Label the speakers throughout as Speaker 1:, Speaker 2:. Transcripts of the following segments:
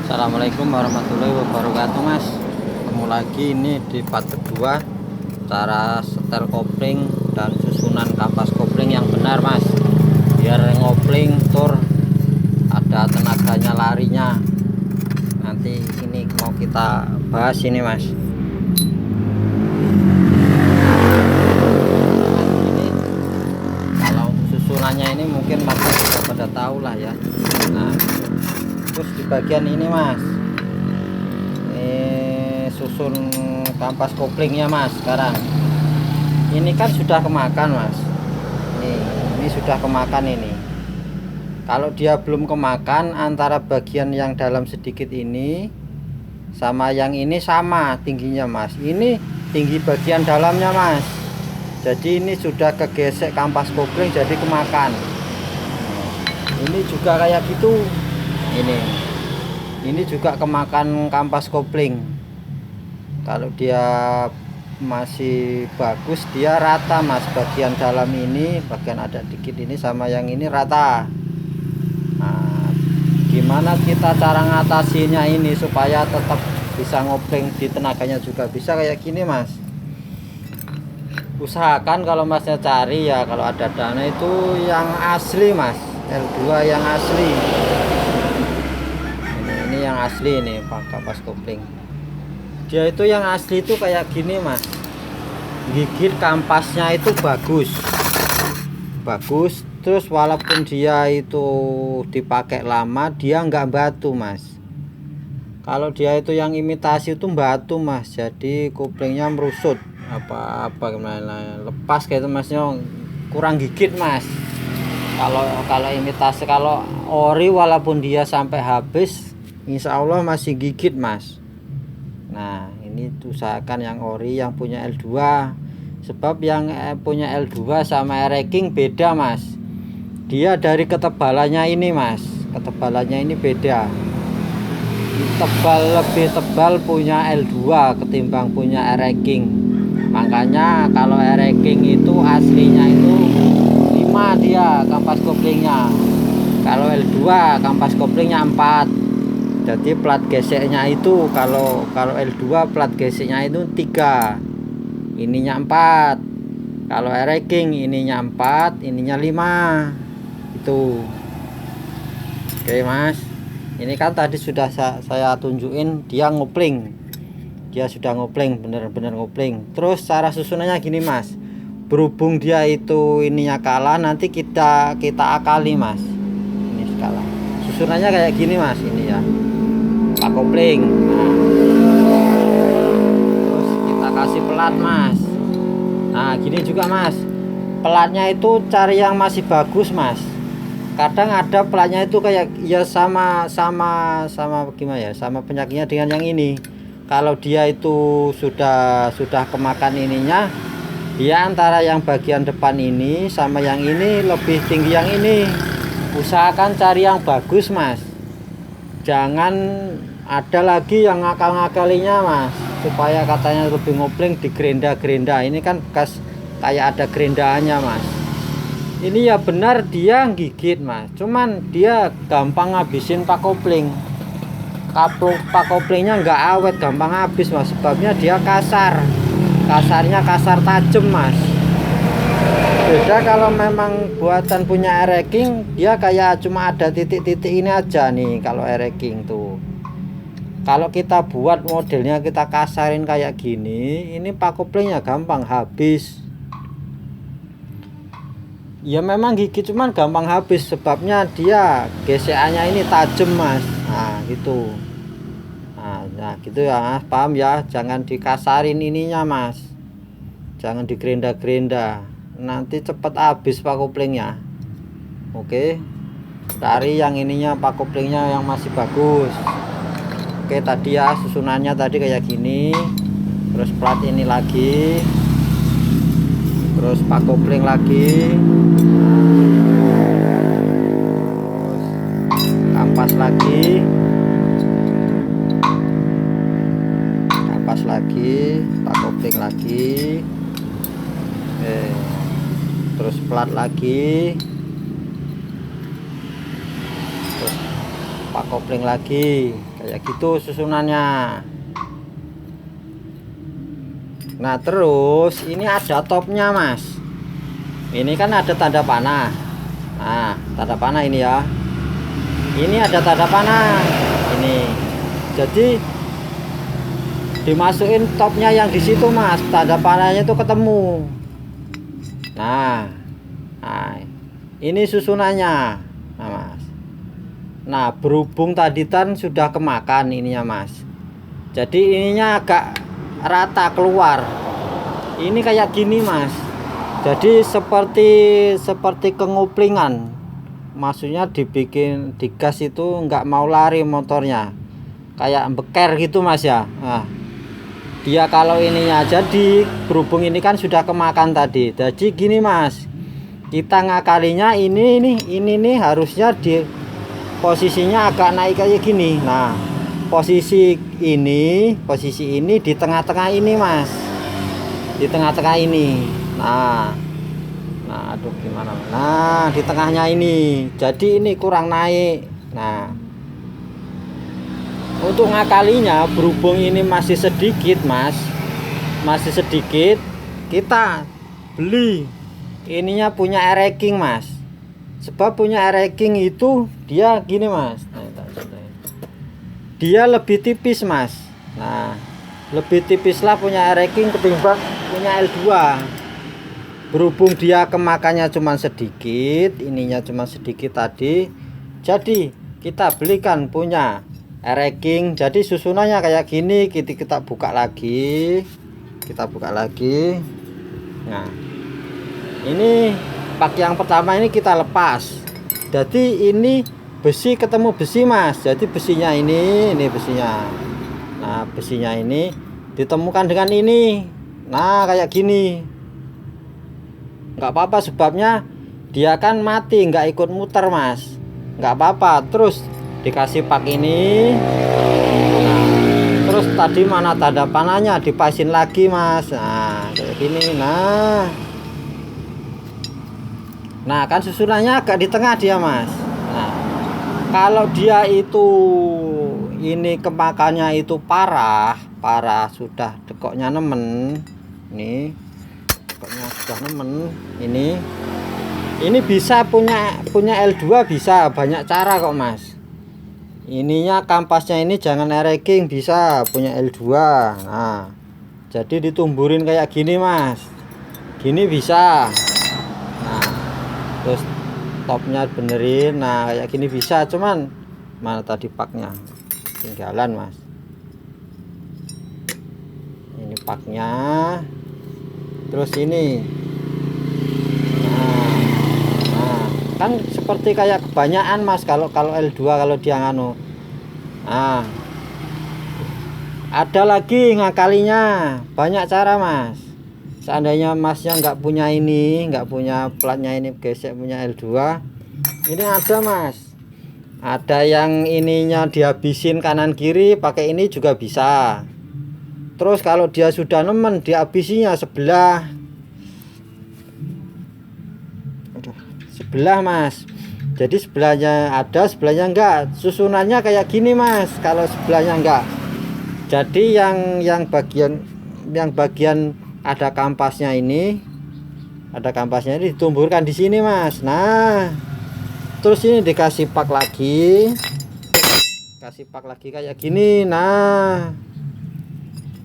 Speaker 1: Assalamualaikum warahmatullahi wabarakatuh, Mas. Ketemu lagi ini di part kedua, cara setel kopling dan susunan kampas kopling yang benar, Mas, biar ngopling tur ada tenaganya, larinya. Nanti ini mau kita bahas ini, Mas. Ini kalau untuk susunannya ini mungkin Mas sudah pada tahu lah ya. Nah, terus di bagian ini, Mas, ini susun kampas koplingnya, Mas. Sekarang ini kan sudah kemakan, Mas. Ini sudah kemakan ini. Kalau dia belum kemakan, antara bagian yang dalam sedikit ini sama yang ini sama tingginya, Mas. Ini tinggi bagian dalamnya, Mas. Jadi ini sudah kegesek kampas kopling, jadi kemakan. Ini juga kayak gitu. Ini juga kemakan kampas kopling. Kalau dia masih bagus, dia rata, Mas. Bagian dalam ini, bagian ada dikit ini sama yang ini rata. Nah, gimana kita cara ngatasinya ini supaya tetap bisa ngopling, di tenaganya juga bisa kayak gini, Mas. Usahakan kalau Masnya cari ya, kalau ada dana itu yang asli, Mas. L2 yang asli. Ini yang asli, ini kampas kopling. Dia itu yang asli itu kayak gini, Mas. Gigit kampasnya itu bagus. Terus walaupun dia itu dipakai lama, dia nggak batu, Mas. Kalau dia itu yang imitasi itu batu, Mas. Jadi koplingnya merusut, apa gimana, lepas kayak itu, Masnya kurang gigit, Mas. Kalau imitasi, kalau ori walaupun dia sampai habis, insya Allah masih gigit, Mas. Nah, ini usahakan yang ori, yang punya L2. Sebab yang punya L2 sama Ereking beda, Mas. Dia dari ketebalannya ini, Mas. Ketebalannya ini beda. Lebih tebal punya L2 ketimbang punya Ereking. Makanya kalau Ereking itu aslinya itu 5 dia kampas koplingnya. Kalau L2 kampas koplingnya 4. Jadi plat geseknya itu kalau L2 plat geseknya itu 3. Ininya 4. Kalau Ereking ininya 4, ininya 5. Itu. Oke, Mas. Ini kan tadi sudah saya tunjukin dia ngopling. Dia sudah ngopling, bener-bener ngopling. Terus cara susunannya gini, Mas. Berhubung dia itu ininya kalah, nanti kita akali, Mas. Ini skala susunannya kayak gini, Mas. Ini ya pak kopling. Terus kita kasih pelat, Mas. Nah, gini juga, Mas. Pelatnya itu cari yang masih bagus, Mas. Kadang ada pelatnya itu kayak ya sama gimana ya, sama penyakitnya dengan yang ini. Kalau dia itu sudah kemakan ininya, dia antara yang bagian depan ini sama yang ini lebih tinggi yang ini. Usahakan cari yang bagus, Mas. Jangan ada lagi yang ngakal-ngakalinya, Mas, supaya katanya lebih ngopling di gerenda. Ini kan bekas kayak ada gerendaannya, Mas. Ini ya benar dia gigit, Mas. Cuman dia gampang ngabisin pak kopling. Pak koplingnya nggak awet, gampang habis, Mas. Sebabnya dia kasarnya kasar tajam, Mas. Beda kalau memang buatan punya Ereking, dia kayak cuma ada titik-titik ini aja nih. Kalau Ereking tuh, kalau kita buat modelnya kita kasarin kayak gini, ini pak koplingnya gampang habis. Ya memang gigit, cuman gampang habis. Sebabnya dia gesekannya ini tajam, Mas. Nah gitu. Nah gitu ya, Mas. Paham ya. Jangan dikasarin ininya, Mas. Jangan digerenda-gerenda, nanti cepet habis pak koplingnya. Oke, cari yang ininya pak koplingnya yang masih bagus. Oke, tadi ya susunannya tadi kayak gini. Terus plat ini lagi, terus pak kopling lagi, terus kampas lagi, pak kopling lagi, terus plat lagi, terus pak kopling lagi kayak gitu susunannya. Nah terus ini ada topnya mas, ini kan ada tanda panah. Nah tanda panah ini ya, ini ada tanda panah ini, jadi dimasukin topnya yang di situ mas, tanda panahnya itu ketemu. Nah ini susunannya. Nah mas, nah berhubung tadi kan sudah kemakan ininya mas, jadi ininya agak rata keluar, ini kayak gini mas, jadi seperti kenguplingan, maksudnya dibikin digas itu nggak mau lari motornya, kayak beker gitu mas ya. Nah dia kalau ininya jadi berhubung ini kan sudah kemakan tadi, jadi gini mas, kita ngakalinya ini nih harusnya di posisinya agak naik kayak gini. Nah posisi ini di tengah-tengah ini mas, di tengah-tengah ini. Nah aduh gimana, nah di tengahnya ini, jadi ini kurang naik. Nah untuk ngakalinya berhubung ini masih sedikit mas, masih sedikit, kita beli ininya punya Ereking mas, sebab punya Ereking itu dia gini mas, dia lebih tipis mas. Nah lebih tipis lah punya Ereking ketimbang punya L2. Berhubung dia kemakannya cuma sedikit, ininya cuma sedikit tadi, jadi kita belikan punya Ereking. Jadi susunannya kayak gini, kita buka lagi, nah ini pak yang pertama ini kita lepas, jadi ini besi ketemu besi mas, jadi besinya ini besinya. Nah besinya ini ditemukan dengan ini, nah kayak gini, nggak apa-apa sebabnya dia kan mati nggak ikut muter mas, nggak apa-apa. Terus dikasih pak ini, nah, terus tadi mana tanda panahnya dipasin lagi mas, nah kayak gini. Nah kan susunannya agak di tengah dia mas. Nah kalau dia itu ini kemakannya itu parah sudah dekoknya nemen, ini dekoknya sudah nemen, ini bisa punya L2, bisa banyak cara kok mas. Ininya kampasnya ini jangan Ereking, bisa punya L2. Nah jadi ditumburin kayak gini mas, gini bisa. Nah terus topnya benerin, nah kayak gini bisa, cuman mana tadi paknya tinggalan mas, ini paknya. Terus ini nah kan seperti kayak kebanyakan mas kalau L2 kalau dia nganu. Nah ada lagi ngakalinya, banyak cara mas. Seandainya masnya nggak punya ini, nggak punya platnya ini, gesek punya L2, ini ada mas, ada yang ininya dihabisin kanan kiri pakai ini juga bisa. Terus kalau dia sudah nemen dihabisinya sebelah mas, jadi sebelahnya ada sebelahnya enggak, susunannya kayak gini mas. Kalau sebelahnya enggak, jadi yang bagian ada kampasnya ini, ditumburkan di sini mas. Nah terus ini dikasih pak lagi, kayak gini. Nah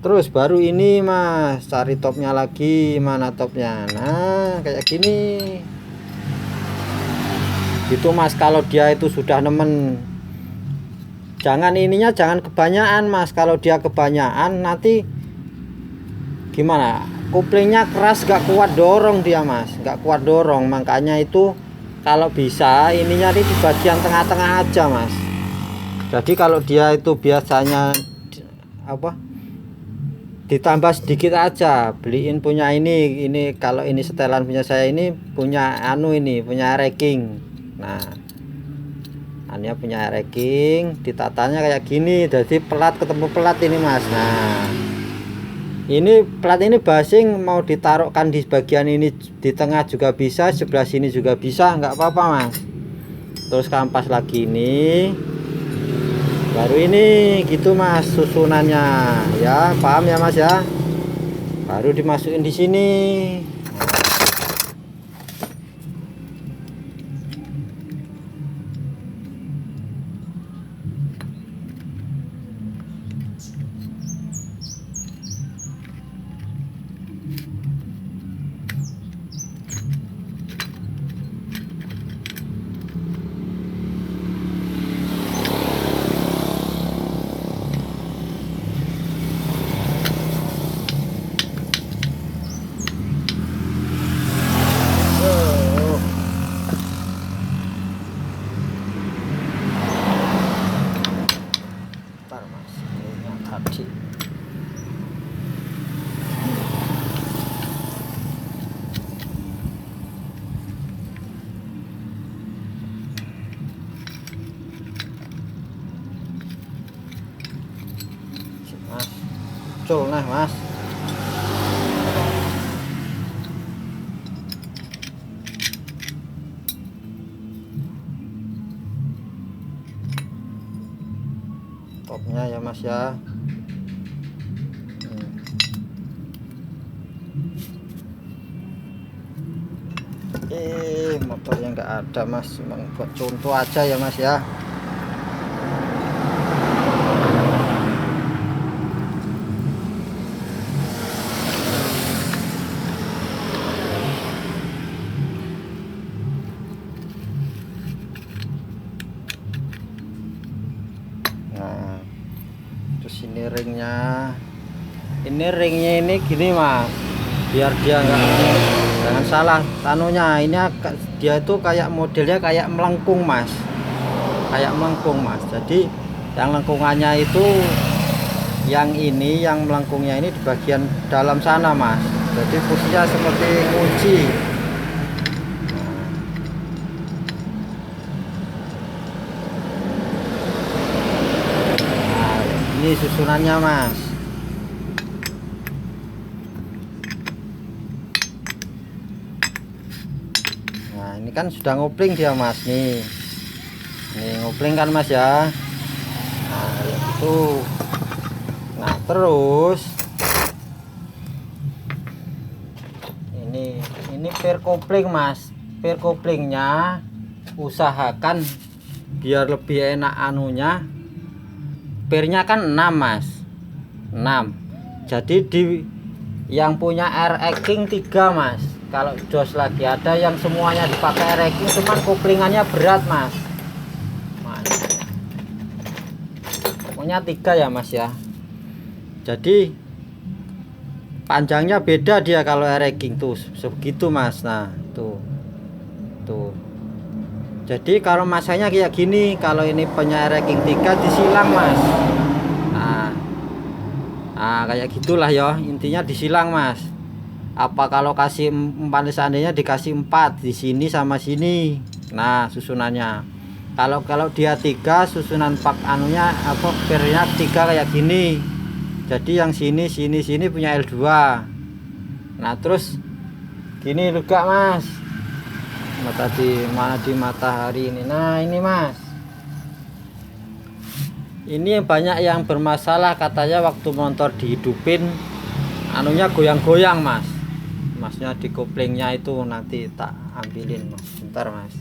Speaker 1: terus baru ini mas cari topnya lagi, mana topnya, nah kayak gini gitu mas. Kalau dia itu sudah nemen, jangan jangan kebanyakan mas. Kalau dia kebanyakan nanti gimana, koplingnya keras, gak kuat dorong dia mas, gak kuat dorong. Makanya itu kalau bisa ininya di bagian tengah-tengah aja mas. Jadi kalau dia itu biasanya ditambah sedikit aja, beliin punya ini kalau ini setelan punya saya, ini punya punya Ereking. Nah ini punya Ereking, ditatanya kayak gini, jadi pelat ketemu pelat ini mas. Nah ini plat ini basing mau ditaruhkan di bagian ini, di tengah juga bisa, sebelah sini juga bisa, nggak apa-apa mas. Terus kampas lagi ini, Baru ini gitu mas susunannya ya, paham ya mas ya. Baru dimasukin di sini. Bentar mas, ini yang tadi. Mas, cul nah mas. Topnya ya mas ya. Motornya nggak ada mas, cuma buat contoh aja ya mas ya. Nah terus ini ringnya, ini gini mas, biar dia nggak, jangan salah tanunya, ini dia itu kayak modelnya kayak melengkung mas, kayak melengkung mas. Jadi yang lengkungannya itu yang ini, yang melengkungnya ini di bagian dalam sana mas. Jadi fungsinya seperti kunci. Nah, ini susunannya mas. Nah ini kan sudah ngopling dia mas, nih ngopling kan mas ya. Nah itu, nah terus ini per kopling mas, per koplingnya usahakan biar lebih enak anunya, pernya kan 6 mas, 6. Jadi di yang punya air king 3 mas. Kalau jos lagi ada yang semuanya dipakai air king, cuman koplingannya berat mas. Pokoknya 3 ya mas ya. Jadi panjangnya beda dia kalau air king tuh sebegitu mas. Nah tuh jadi kalau masanya kayak gini, kalau ini punya air king 3 disilang mas. Nah kayak gitulah ya, intinya disilang mas. Apa kalau kasih 4, seandainya dikasih 4 di sini sama sini. Nah susunannya kalau dia 3, susunan pak anunya apa pernya 3 kayak gini. Jadi yang sini punya L2. Nah terus gini juga mas, tadi mana di matahari ini. Nah ini mas, ini banyak yang bermasalah katanya waktu motor dihidupin anunya goyang-goyang mas. Masnya di koplingnya itu nanti tak ambilin mas, bentar mas.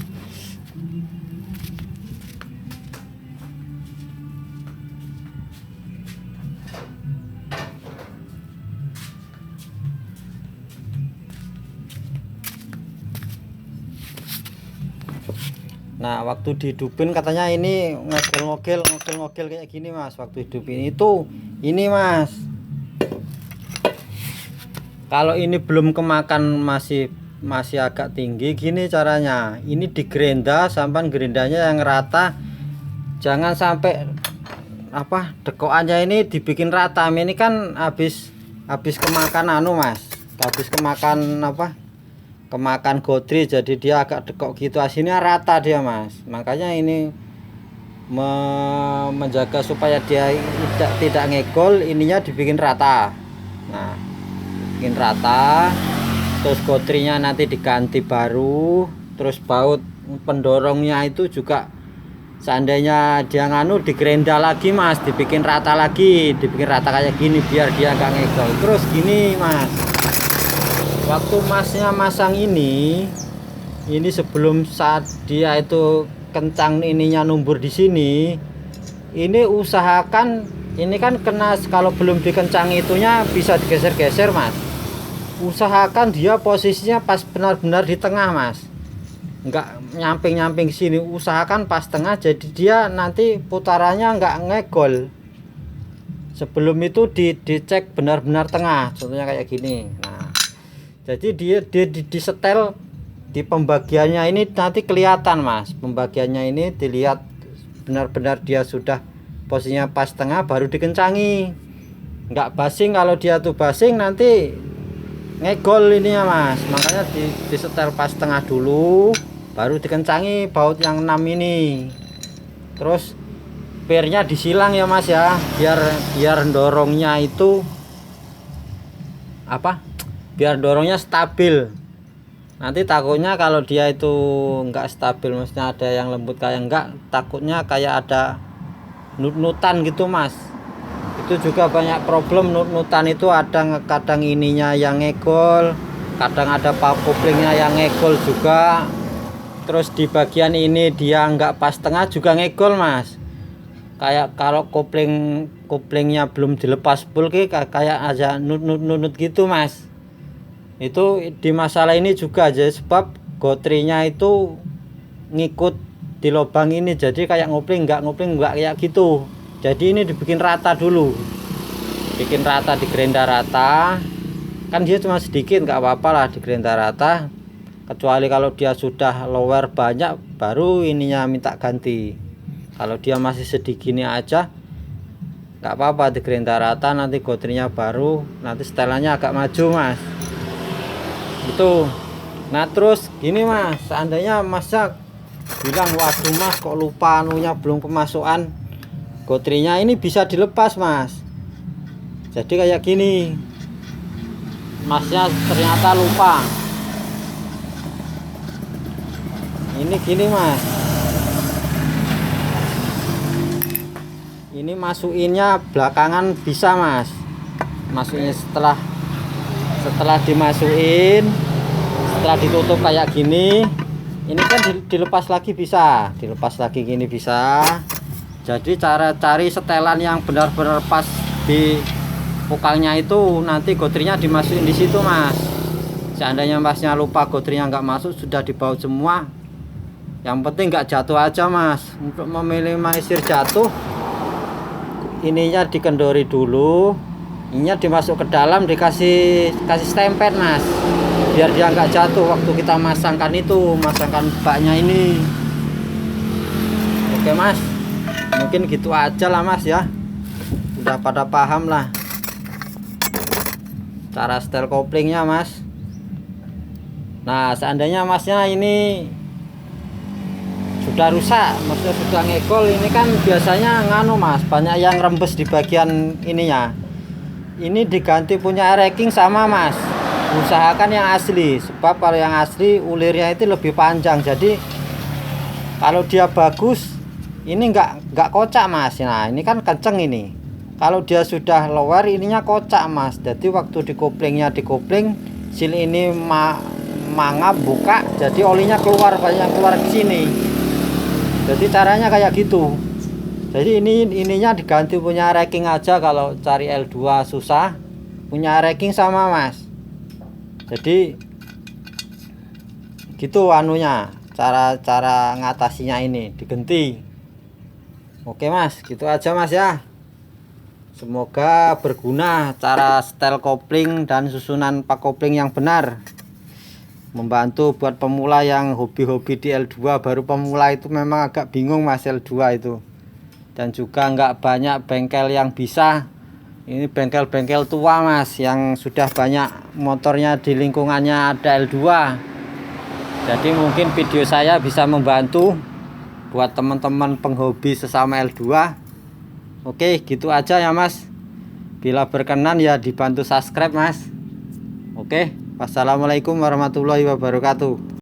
Speaker 1: Nah waktu dihidupin katanya ini ngogel kayak gini mas. Waktu hidupin itu ini mas, kalau ini belum kemakan, masih agak tinggi gini caranya. Ini digerenda sampai gerendanya yang rata, jangan sampai apa dekokannya ini dibikin rata. Ini kan habis kemakan anu mas, habis kemakan apa, kemakan gotri, jadi dia agak dekok gitu. Aslinya rata dia mas. Makanya ini menjaga supaya dia tidak ngegol, ininya dibikin rata. Nah bikin rata, terus gotrinya nanti diganti baru, terus baut pendorongnya itu juga seandainya dia nganu digerenda lagi mas, dibikin rata lagi, dibikin rata kayak gini biar dia nggak ngegol. Terus gini mas, waktu masnya masang ini sebelum saat dia itu kencang ininya numbur di sini, ini usahakan ini kan kena, kalau belum dikencang itunya bisa digeser-geser mas. Usahakan dia posisinya pas benar-benar di tengah mas, enggak nyamping-nyamping sini, usahakan pas tengah, jadi dia nanti putarannya enggak ngegol. Sebelum itu dicek benar-benar tengah, contohnya kayak gini. Nah, jadi dia disetel di pembagiannya ini nanti kelihatan mas, pembagiannya ini dilihat benar-benar dia sudah posisinya pas tengah baru dikencangi. Enggak basing, kalau dia tuh basing nanti ngegol ini ya mas, makanya disetel pas tengah dulu baru dikencangi baut yang 6 ini. Terus pernya disilang ya mas ya, biar dorongnya itu apa, biar dorongnya stabil. Nanti takutnya kalau dia itu enggak stabil, maksudnya ada yang lembut kayak enggak, takutnya kayak ada nut-nutan gitu mas. Itu juga banyak problem, nut-nutan itu ada kadang ininya yang ngegol, kadang ada koplingnya yang ngegol juga. Terus di bagian ini dia nggak pas tengah juga ngegol mas, kayak kalau koplingnya belum dilepas full kayak aja nut gitu mas. Itu di masalah ini juga aja, sebab gotrinya itu ngikut di lubang ini, jadi kayak ngopling nggak kayak gitu. Jadi ini dibikin rata dulu, bikin rata, digerenda rata, kan dia cuma sedikit nggak apa-apa lah digerenda rata. Kecuali kalau dia sudah lower banyak baru ininya minta ganti. Kalau dia masih sedikit ini aja nggak apa-apa, digerenda rata, nanti gotrinya baru, nanti setelannya agak maju mas. Itu. Nah terus gini mas, seandainya masnya bilang waduh mas kok lupa anunya belum pemasukan gotrinya, ini bisa dilepas mas. Jadi kayak gini, masnya ternyata lupa. Ini gini mas, ini masukinnya belakangan bisa mas, masukinnya setelah dimasukin, setelah ditutup kayak gini, ini kan dilepas lagi bisa, dilepas lagi gini bisa. Jadi cara cari setelan yang benar-benar pas di pukangnya itu, nanti gotrinya dimasukin di situ mas. Seandainya masnya lupa gotrinya nggak masuk, sudah dibaut semua, yang penting nggak jatuh aja mas. Untuk meminimalisir jatuh, ininya dikendori dulu, ininya dimasuk ke dalam, dikasih stempet mas, biar dia nggak jatuh waktu kita masangkan baknya ini. Oke mas, mungkin gitu aja lah mas ya, udah pada paham lah cara setel koplingnya mas. Nah seandainya masnya ini sudah rusak, maksudnya sudah ngegol, ini kan biasanya nganu mas, banyak yang rembes di bagian ininya. Ini diganti punya racking sama mas, usahakan yang asli, sebab kalau yang asli ulirnya itu lebih panjang, jadi kalau dia bagus ini nggak kocak mas. Nah ini kan kenceng, ini kalau dia sudah lower ininya kocak mas, jadi waktu dikoplingnya dikopling sil ini mangap buka, jadi olinya keluar, banyak keluar ke sini. Jadi caranya kayak gitu. Jadi ininya diganti punya racking aja, kalau cari L2 susah, punya racking sama mas. Jadi gitu anunya, cara ngatasinya ini diganti. Oke mas, gitu aja mas ya. Semoga berguna cara setel kopling dan susunan pak kopling yang benar, membantu buat pemula yang hobi-hobi di L2. Baru pemula itu memang agak bingung mas L2 itu, dan juga nggak banyak bengkel yang bisa. Ini bengkel-bengkel tua mas, yang sudah banyak motornya di lingkungannya ada L2. Jadi mungkin video saya bisa membantu buat teman-teman penghobi sesama L2. Oke gitu aja ya mas, bila berkenan ya dibantu subscribe mas. Oke, wassalamualaikum warahmatullahi wabarakatuh.